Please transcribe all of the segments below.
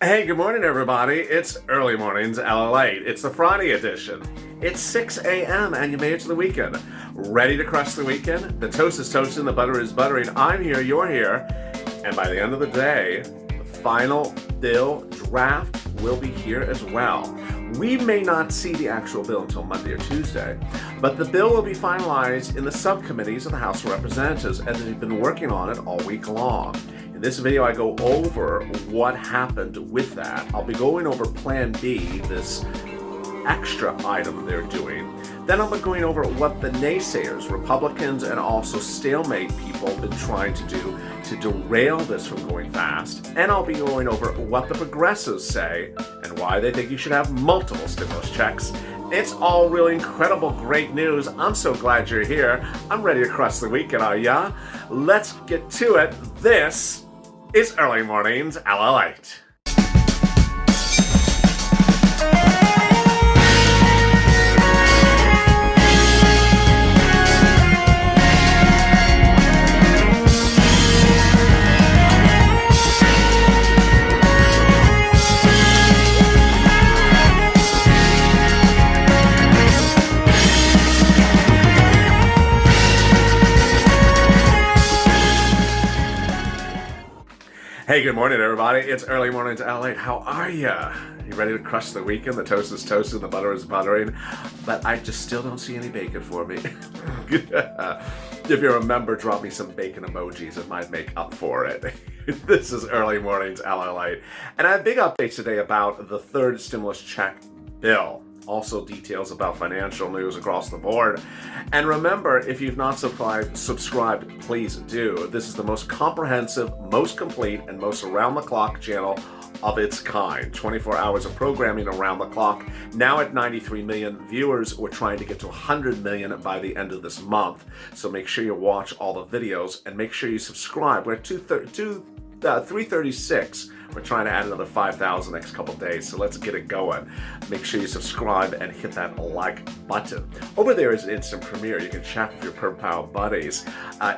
Hey, good morning, everybody. It's Early Mornings LATE. It's the Friday edition. It's 6 a.m. and you made it to the weekend. Ready to crush the weekend? The toast is toasting, the butter is buttering. I'm here, you're here. And by the end of the day, the final bill draft will be here as well. We may not see the actual bill until Monday or Tuesday, but the bill will be finalized in the subcommittees of the House of Representatives, and they've been working on it all week long. In this video, I go over what happened with that. I'll be going over Plan B, this extra item they're doing. Then I'll be going over what the naysayers, Republicans, and also stalemate people have been trying to do to derail this from going fast. And I'll be going over what the progressives say and why they think you should have multiple stimulus checks. It's all really incredible, great news. I'm so glad you're here. I'm ready to crush the weekend, are ya? Let's get to it. This is Early Mornings LATE. Hey, good morning, everybody. It's Early Mornings LATE. How are ya? You ready to crush the weekend? The toast is toasted, the butter is buttering, but I just still don't see any bacon for me. If you remember, drop me some bacon emojis. It might make up for it. This is Early Mornings LATE, and I have big updates today about the third stimulus check bill. Also details about financial news across the board. And remember, if you've not subscribed, please do. This is the most comprehensive, most complete, and most around-the-clock channel of its kind. 24 hours of programming around the clock. Now at 93 million viewers, we're trying to get to 100 million by the end of this month. So make sure you watch all the videos and make sure you subscribe. We're at 336. We're trying to add another 5,000 next couple days, so let's get it going. Make sure you subscribe and hit that like button. Over there is an instant premiere. You can chat with your PerPal buddies,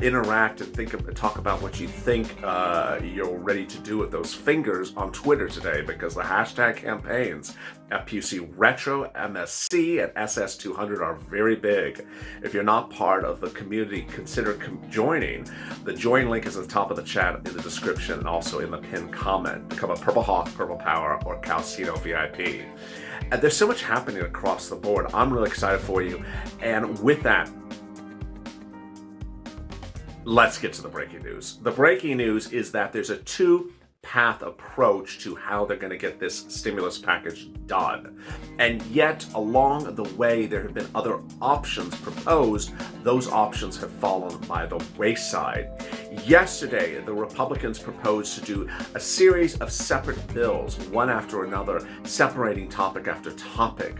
interact and talk about what you think you're ready to do with those fingers on Twitter today, because the hashtag campaigns FPUC Retro, MSC, and SS200 are very big. If you're not part of the community, consider joining. The join link is at the top of the chat, in the description, and also in the pinned comment. Become a Purple Hawk, Purple Power, or Calcino VIP. And there's so much happening across the board. I'm really excited for you. And with that, let's get to the breaking news. The breaking news is that there's a two-path approach to how they're going to get this stimulus package done. And yet, along the way, there have been other options proposed. Those options have fallen by the wayside. Yesterday, the Republicans proposed to do a series of separate bills, one after another, separating topic after topic.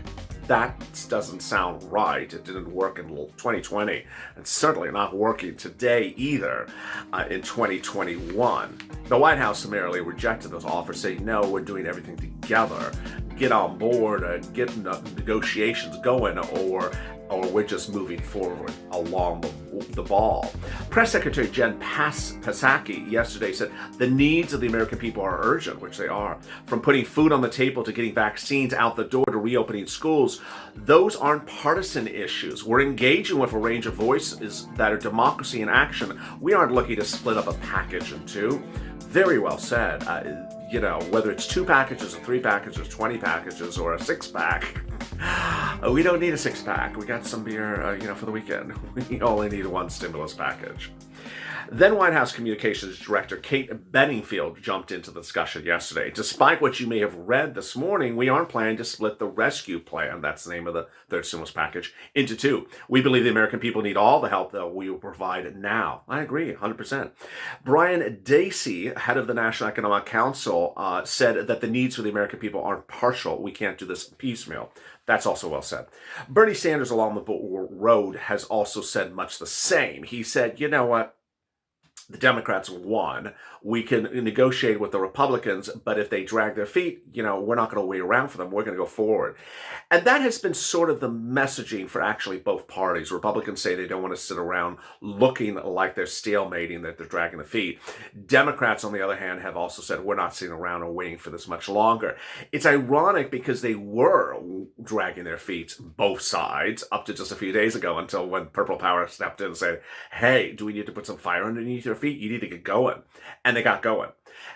That doesn't sound right. It didn't work in 2020, and certainly not working today either in 2021. The White House summarily rejected those offers, saying, no, we're doing everything together. Get on board and get negotiations going, or we're just moving forward along the ball. Press Secretary Jen Psaki yesterday said the needs of the American people are urgent, which they are. From putting food on the table to getting vaccines out the door to reopening schools, those aren't partisan issues. We're engaging with a range of voices that are democracy in action. We aren't looking to split up a package in two. Very well said. Whether it's 2 packages or 3 packages, 20 packages, or a 6-pack, we don't need a 6-pack. We got some beer, for the weekend. We only need one stimulus package. Then White House Communications Director Kate Bedingfield jumped into the discussion yesterday. Despite what you may have read this morning, we aren't planning to split the rescue plan, that's the name of the third stimulus package, into 2. We believe the American people need all the help that we will provide now. I agree, 100%. Brian Dacey, head of the National Economic Council, said that the needs for the American people aren't partial. We can't do this piecemeal. That's also well said. Bernie Sanders along the road has also said much the same. He said, you know what? The Democrats won. We can negotiate with the Republicans, but if they drag their feet, we're not going to wait around for them. We're going to go forward. And that has been sort of the messaging for actually both parties. Republicans say they don't want to sit around looking like they're stalemating, that they're dragging the feet. Democrats, on the other hand, have also said we're not sitting around and waiting for this much longer. It's ironic because they were dragging their feet, both sides, up to just a few days ago, until when Purple Power stepped in and said, hey, do we need to put some fire underneath your feet? You need to get going. And they got going.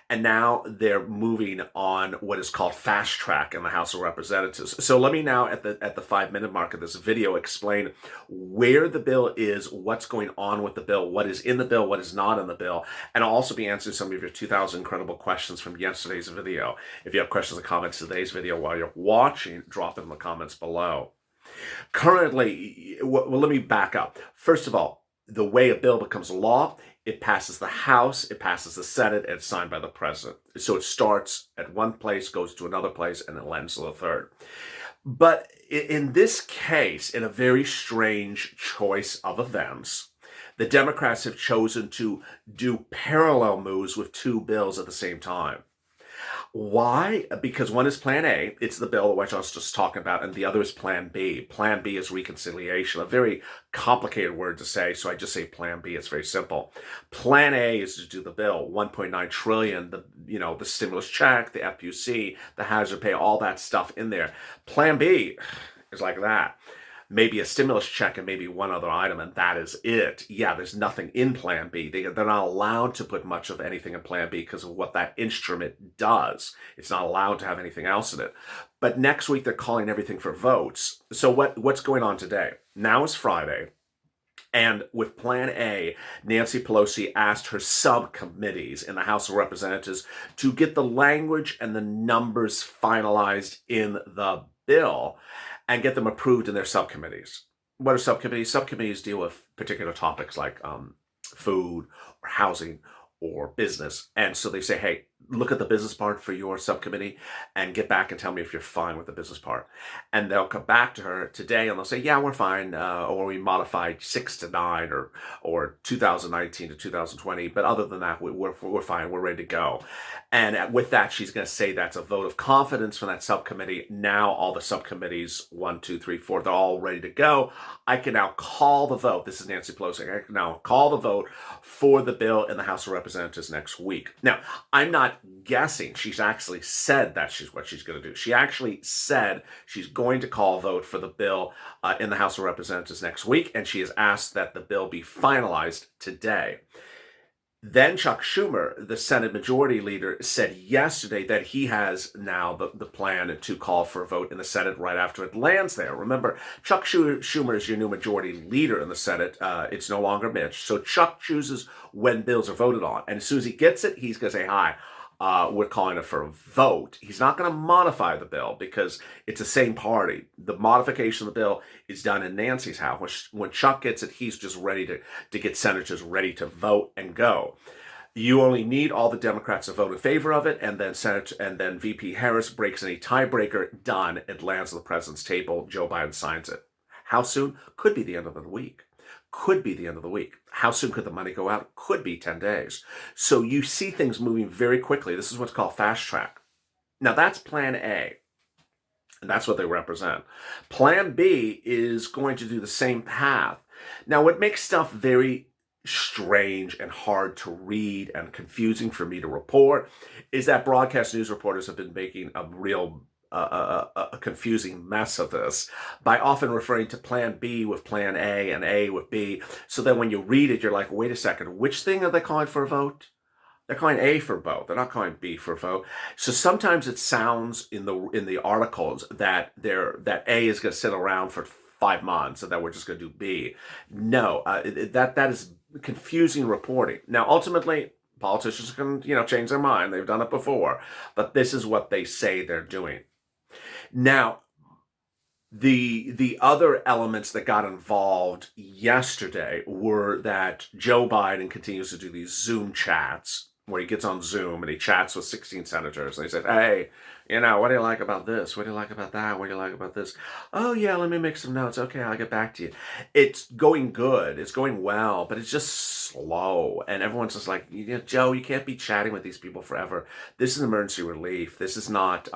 And now they're moving on what is called fast track in the House of Representatives. So let me now, at the 5-minute mark of this video, explain where the bill is, what's going on with the bill, what is in the bill, what is not in the bill. And I'll also be answering some of your 2,000 incredible questions from yesterday's video. If you have questions or comments to today's video while you're watching, drop them in the comments below. Currently, well, let me back up. First of all, the way a bill becomes law, it passes the House, it passes the Senate, and it's signed by the President. So it starts at one place, goes to another place, and it lands to the third. But in this case, in a very strange choice of events, the Democrats have chosen to do parallel moves with two bills at the same time. Why? Because one is Plan A, it's the bill which I was just talking about, and the other is Plan B. Plan B is reconciliation, a very complicated word to say, so I just say Plan B. It's very simple. Plan A is to do the bill, 1.9 trillion, the stimulus check, the FPC, the hazard pay, all that stuff in there. Plan B is like that. Maybe a stimulus check and maybe one other item, and that is it. Yeah, there's nothing in Plan B. They're not allowed to put much of anything in Plan B because of what that instrument does. It's not allowed to have anything else in it. But next week, they're calling everything for votes. So what's going on today? Now is Friday. And with Plan A, Nancy Pelosi asked her subcommittees in the House of Representatives to get the language and the numbers finalized in the bill and get them approved in their subcommittees. What are subcommittees? Subcommittees deal with particular topics like food or housing or business. And so they say, hey, look at the business part for your subcommittee and get back and tell me if you're fine with the business part. And they'll come back to her today and they'll say, yeah, we're fine. Or we modified 6 to 9 or 2019 to 2020. But other than that, we're fine. We're ready to go. And with that, she's going to say that's a vote of confidence from that subcommittee. Now all the subcommittees, 1, 2, 3, 4, they're all ready to go. I can now call the vote. This is Nancy Pelosi. I can now call the vote for the bill in the House of Representatives next week. Now, I'm not guessing. She's actually said that's what she's going to do. She actually said she's going to call a vote for the bill in the House of Representatives next week, and she has asked that the bill be finalized today. Then Chuck Schumer, the Senate Majority Leader, said yesterday that he has now the plan to call for a vote in the Senate right after it lands there. Remember, Chuck Schumer is your new Majority Leader in the Senate. It's no longer Mitch. So Chuck chooses when bills are voted on. And as soon as he gets it, he's going to say, hi, we're calling it for a vote. He's not going to modify the bill because it's the same party. The modification of the bill is done in Nancy's house. When Chuck gets it, he's just ready to get senators ready to vote and go. You only need all the Democrats to vote in favor of it, and then VP Harris breaks any tiebreaker. Done. It lands on the president's table. Joe Biden signs it. How soon? Could be the end of the week. Could be the end of the week. How soon could the money go out? Could be 10 days. So you see things moving very quickly. This is what's called fast track. Now that's Plan A, and that's what they represent. Plan B is going to do the same path. Now what makes stuff very strange and hard to read and confusing for me to report is that broadcast news reporters have been making a real a confusing mess of this by often referring to Plan B with Plan A and A with B. So then when you read it, you're like, wait a second, which thing are they calling for a vote? They're calling A for vote. They're not calling B for vote. So sometimes it sounds in the articles that A is going to sit around for 5 months and that we're just going to do B. No, that is confusing reporting. Now, ultimately, politicians can change their mind. They've done it before, but this is what they say they're doing. Now, the other elements that got involved yesterday were that Joe Biden continues to do these Zoom chats where he gets on Zoom and he chats with 16 senators and he said, hey, you know, what do you like about this? What do you like about that? What do you like about this? Oh, yeah, let me make some notes. Okay, I'll get back to you. It's going good. It's going well, but it's just slow. And everyone's just like, you know, Joe, you can't be chatting with these people forever. This is emergency relief. This is not,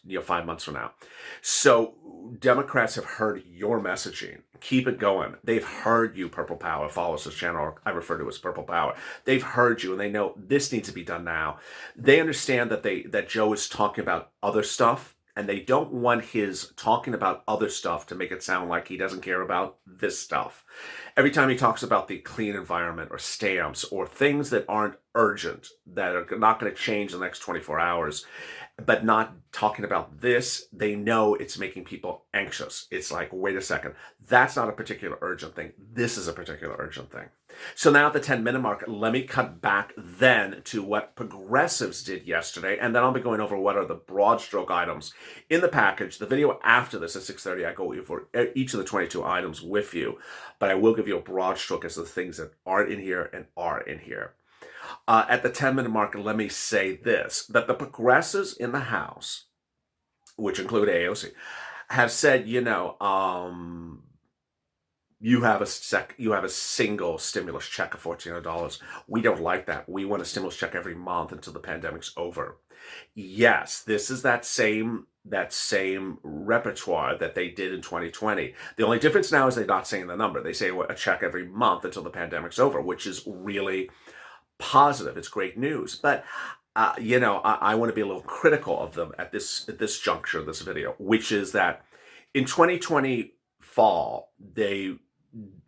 you know, 5 months from now. So Democrats have heard your messaging. Keep it going. They've heard you, Purple Power. Follow us this channel. I refer to it as Purple Power. They've heard you and they know this needs to be done now. They understand that Joe is talking about other stuff, and they don't want his talking about other stuff to make it sound like he doesn't care about this stuff. Every time he talks about the clean environment or stamps or things that aren't urgent, that are not going to change in the next 24 hours, but not talking about this, they know it's making people anxious. It's like, wait a second, that's not a particular urgent thing. This is a particular urgent thing. So now at the 10-minute mark, let me cut back then to what progressives did yesterday, and then I'll be going over what are the broad stroke items in the package. The video after this at 6:30, I go over each of the 22 items with you, but I will give you a broad stroke as to the things that aren't in here and are in here. At the 10-minute mark, let me say this, that the progressives in the House, which include AOC, have said, you know, you have a single stimulus check of $1,400. We don't like that. We want a stimulus check every month until the pandemic's over. Yes, this is that same repertoire that they did in 2020. The only difference now is they're not saying the number. They say a check every month until the pandemic's over, which is really positive. It's great news. But you know, I want to be a little critical of them at this juncture of this video, which is that in 2020 fall, they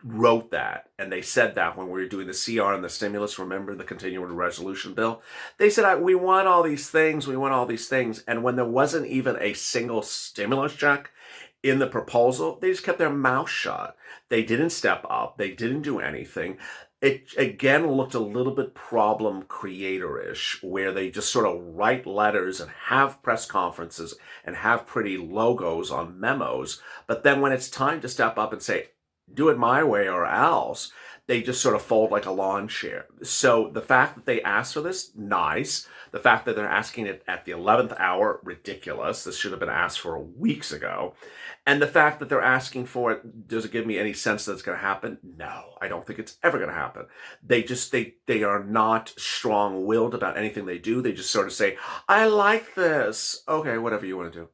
wrote that and they said that when we were doing the CR and the stimulus, remember the continuing resolution bill, they said, we want all these things, we want all these things. And when there wasn't even a single stimulus check in the proposal, they just kept their mouth shut. They didn't step up. They didn't do anything. It again looked a little bit problem creator-ish, where they just sort of write letters and have press conferences and have pretty logos on memos. But then when it's time to step up and say, do it my way or else, they just sort of fold like a lawn chair. So the fact that they asked for this, nice. The fact that they're asking it at the 11th hour, ridiculous. This should have been asked for weeks ago. And the fact that they're asking for it, does it give me any sense that it's going to happen? No, I don't think it's ever going to happen. They are not strong-willed about anything they do. They just sort of say, I like this. Okay, whatever you want to do.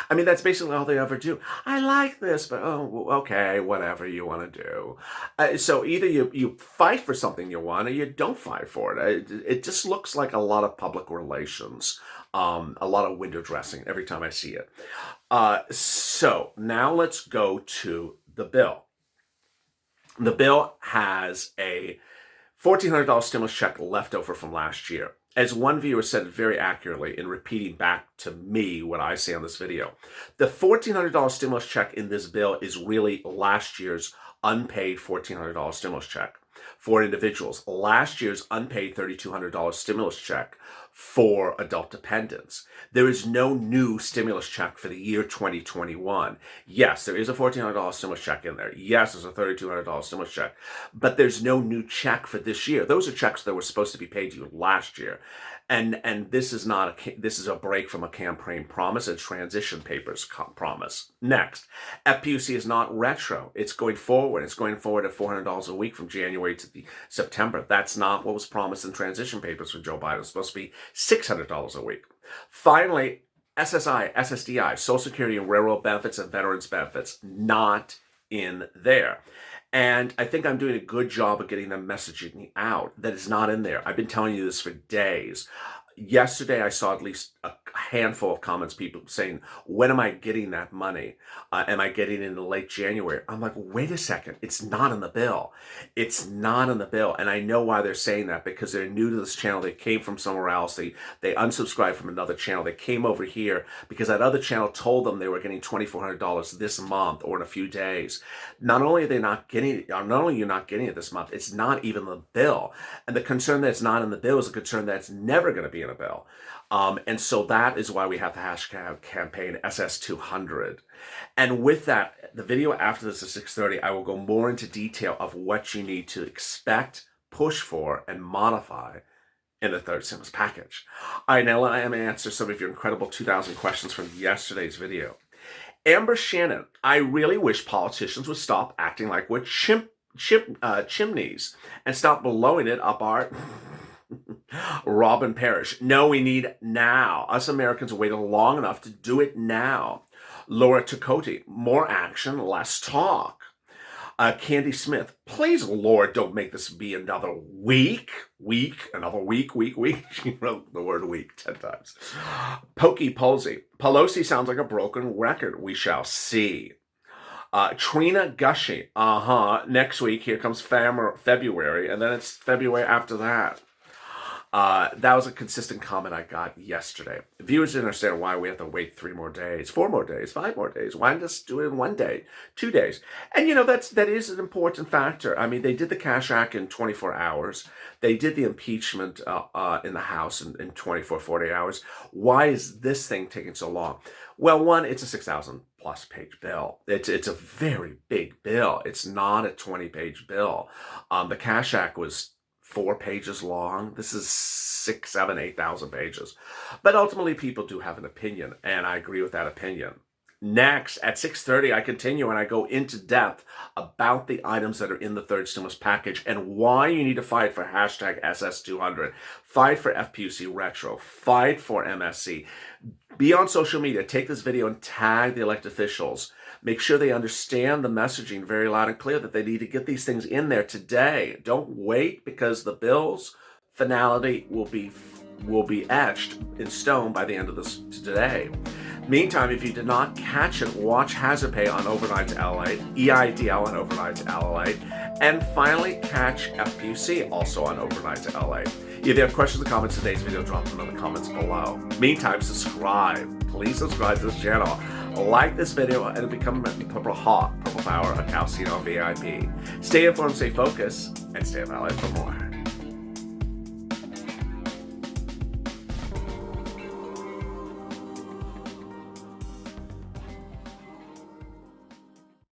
I mean, that's basically all they ever do. I like this, but oh, okay, whatever you want to do. So either you fight for something you want or you don't fight for it. It just looks like a lot of public relations, a lot of window dressing every time I see it. So now let's go to the bill. The bill has a $1,400 stimulus check left over from last year. As one viewer said very accurately in repeating back to me what I say on this video, the $1,400 stimulus check in this bill is really last year's unpaid $1,400 stimulus check for individuals. Last year's unpaid $3,200 stimulus check for adult dependents. There is no new stimulus check for the year 2021. Yes, there is a $1,400 stimulus check in there. Yes, there's a $3,200 stimulus check, but there's no new check for this year. Those are checks that were supposed to be paid to you last year. And this is a break from a campaign promise, a transition papers promise. Next, FPUC is not retro. It's going forward. It's going forward at $400 a week from January to September. That's not what was promised in transition papers from Joe Biden. It's supposed to be $600 a week. Finally, SSI, SSDI, Social Security and Railroad benefits and veterans benefits, not in there. And I think I'm doing a good job of getting the messaging out that is not in there. I've been telling you this for days. Yesterday, I saw at least a handful of comments, people saying, when am I getting that money? Am I getting it in late January? I'm like, wait a second. It's not in the bill. It's not in the bill. And I know why they're saying that, because they're new to this channel. They came from somewhere else. They unsubscribed from another channel. They came over here because that other channel told them they were getting $2,400 this month or in a few days. Not only are they not getting it, not only are you not getting it this month, it's not even the bill. And the concern that it's not in the bill is a concern that it's never going to be in a bill. And so that is why we have the hashtag campaign SS200. And with that, the video after this at 6:30, I will go more into detail of what you need to expect, push for and modify in the third stimulus package. All right, now let me answer some of your incredible 2,000 questions from yesterday's video. Amber Shannon, I really wish politicians would stop acting like we're chimneys and stop blowing it up our... Robin Parrish, no, we need now. Us Americans waited long enough to do it now. Laura Takoti, more action, less talk. Candy Smith, please, Lord, don't make this be another week. Another week. She wrote the word week 10 times. Pokey Polsey, Pelosi sounds like a broken record. We shall see. Trina Gushy, next week, here comes February, and then it's February after that. That was a consistent comment I got yesterday. Viewers didn't understand why we have to wait 3 more days, 4 more days, 5 more days. Why not just do it in 1 day, 2 days? And that is an important factor. I mean, they did the Cash Act in 24 hours. They did the impeachment in the House in 24, 48 hours. Why is this thing taking so long? Well, one, it's a 6,000+ page bill. It's a very big bill. It's not a 20-page bill. The Cash Act was 4 pages long. This is 6, 7, 8,000 pages. But ultimately, people do have an opinion, and I agree with that opinion. Next, at 6:30, I continue and I go into depth about the items that are in the third stimulus package and why you need to fight for hashtag SS200, fight for FPUC Retro, fight for MSC. Be on social media, take this video and tag the elected officials. Make sure they understand the messaging very loud and clear that they need to get these things in there today. Don't wait, because the bill's finality will be etched in stone by the end of this today. Meantime, if you did not catch it, watch Hazard Pay on Overnight to LA, EIDL on Overnight to LA, and finally catch FPUC also on Overnight to LA. If you have questions or comments in today's video, drop them in the comments below. Meantime, subscribe. Please subscribe to this channel. Like this video and become a Purple Power, a Calcino VIP. Stay informed, stay focused, and stay in LA for more.